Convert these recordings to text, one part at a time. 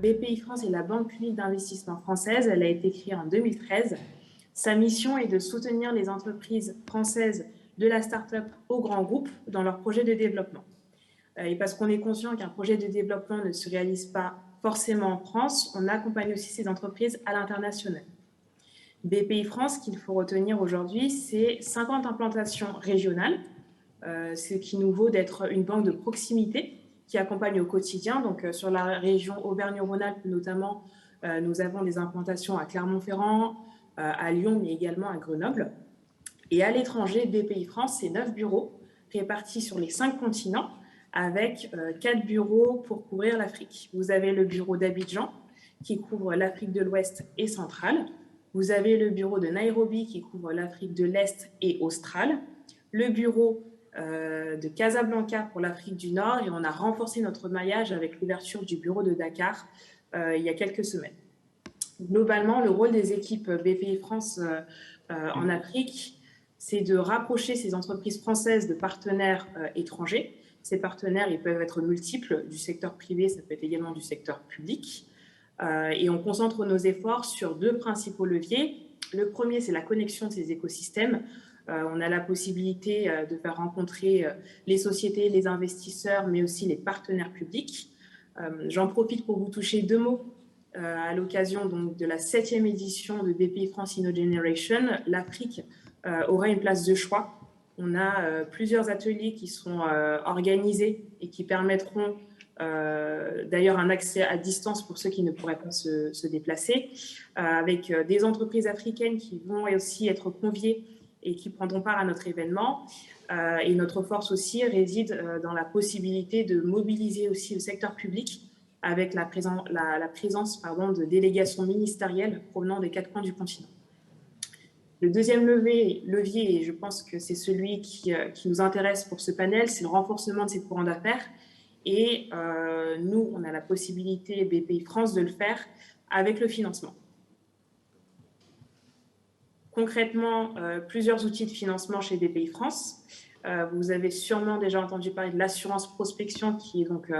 BPI France est la banque publique d'investissement française. Elle a été créée en 2013. Sa mission est de soutenir les entreprises françaises de la start-up au grand groupe dans leurs projets de développement. Et parce qu'on est conscient qu'un projet de développement ne se réalise pas forcément en France, on accompagne aussi ces entreprises à l'international. BPI France, qu'il faut retenir aujourd'hui, c'est 50 implantations régionales, ce qui nous vaut d'être une banque de proximité qui accompagne au quotidien. Donc, sur la région Auvergne-Rhône-Alpes notamment, nous avons des implantations à Clermont-Ferrand, à Lyon, mais également à Grenoble. Et à l'étranger, BPI France, c'est 9 bureaux répartis sur les 5 continents, avec 4 bureaux pour couvrir l'Afrique. Vous avez le bureau d'Abidjan, qui couvre l'Afrique de l'Ouest et centrale. Vous avez le bureau de Nairobi, qui couvre l'Afrique de l'Est et australe. Le bureau de Casablanca pour l'Afrique du Nord. Et on a renforcé notre maillage avec l'ouverture du bureau de Dakar il y a quelques semaines. Globalement, le rôle des équipes BPI France en Afrique, c'est de rapprocher ces entreprises françaises de partenaires étrangers. Ces partenaires, ils peuvent être multiples, du secteur privé, ça peut être également du secteur public. Et on concentre nos efforts sur 2 principaux leviers. Le premier, c'est la connexion de ces écosystèmes. On a la possibilité de faire rencontrer les sociétés, les investisseurs, mais aussi les partenaires publics. J'en profite pour vous toucher 2 mots. À l'occasion de la 7e édition de BPI France InnoGeneration, l'Afrique aura une place de choix. On a plusieurs ateliers qui sont organisés et qui permettront d'ailleurs un accès à distance pour ceux qui ne pourraient pas se déplacer, avec des entreprises africaines qui vont aussi être conviées et qui prendront part à notre événement. Et notre force aussi réside dans la possibilité de mobiliser aussi le secteur public avec la présence de délégations ministérielles provenant des 4 coins du continent. Le deuxième levier, et je pense que c'est celui qui nous intéresse pour ce panel, c'est le renforcement de ces courants d'affaires. Et nous, on a la possibilité, BPI France, de le faire avec le financement. Concrètement, plusieurs outils de financement chez BPI France. Vous avez sûrement déjà entendu parler de l'assurance prospection, qui est donc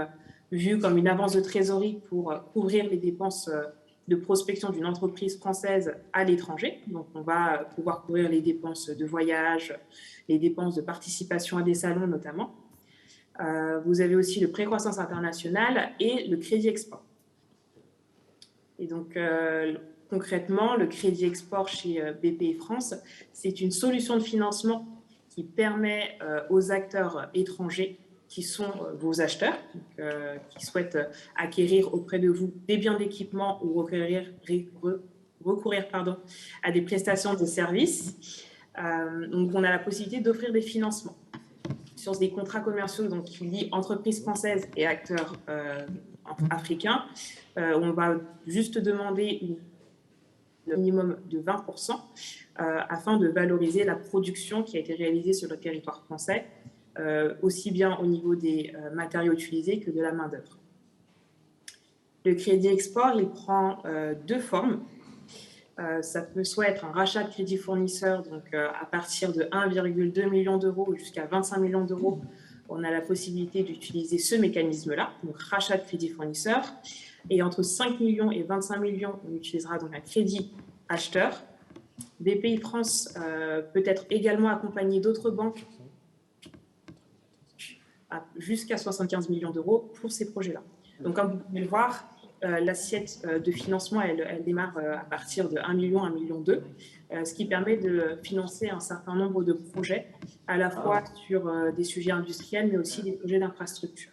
vue comme une avance de trésorerie pour couvrir les dépenses de prospection d'une entreprise française à l'étranger. Donc, on va pouvoir couvrir les dépenses de voyage, les dépenses de participation à des salons notamment. Vous avez aussi le pré-croissance internationale et le crédit export. Et donc, concrètement, le crédit export chez BPI France, c'est une solution de financement qui permet aux acteurs étrangers qui sont vos acheteurs, donc, qui souhaitent acquérir auprès de vous des biens d'équipement ou recourir à des prestations de services. Donc, on a la possibilité d'offrir des financements sur des contrats commerciaux donc, qui lient entreprises françaises et acteurs africains. On va juste demander un minimum de 20% afin de valoriser la production qui a été réalisée sur le territoire français, aussi bien au niveau des matériaux utilisés que de la main-d'œuvre. Le crédit export, il prend 2 formes. Ça peut soit être un rachat de crédit fournisseur, donc à partir de 1,2 million d'euros jusqu'à 25 millions d'euros, on a la possibilité d'utiliser ce mécanisme-là, donc rachat de crédit fournisseur. Et entre 5 millions et 25 millions, on utilisera donc un crédit acheteur. BPI France peut être également accompagné d'autres banques jusqu'à 75 millions d'euros pour ces projets-là. Donc, comme vous pouvez le voir, l'assiette de financement, elle démarre à partir de 1 million, 1,2 million, ce qui permet de financer un certain nombre de projets, à la fois sur des sujets industriels, mais aussi des projets d'infrastructure.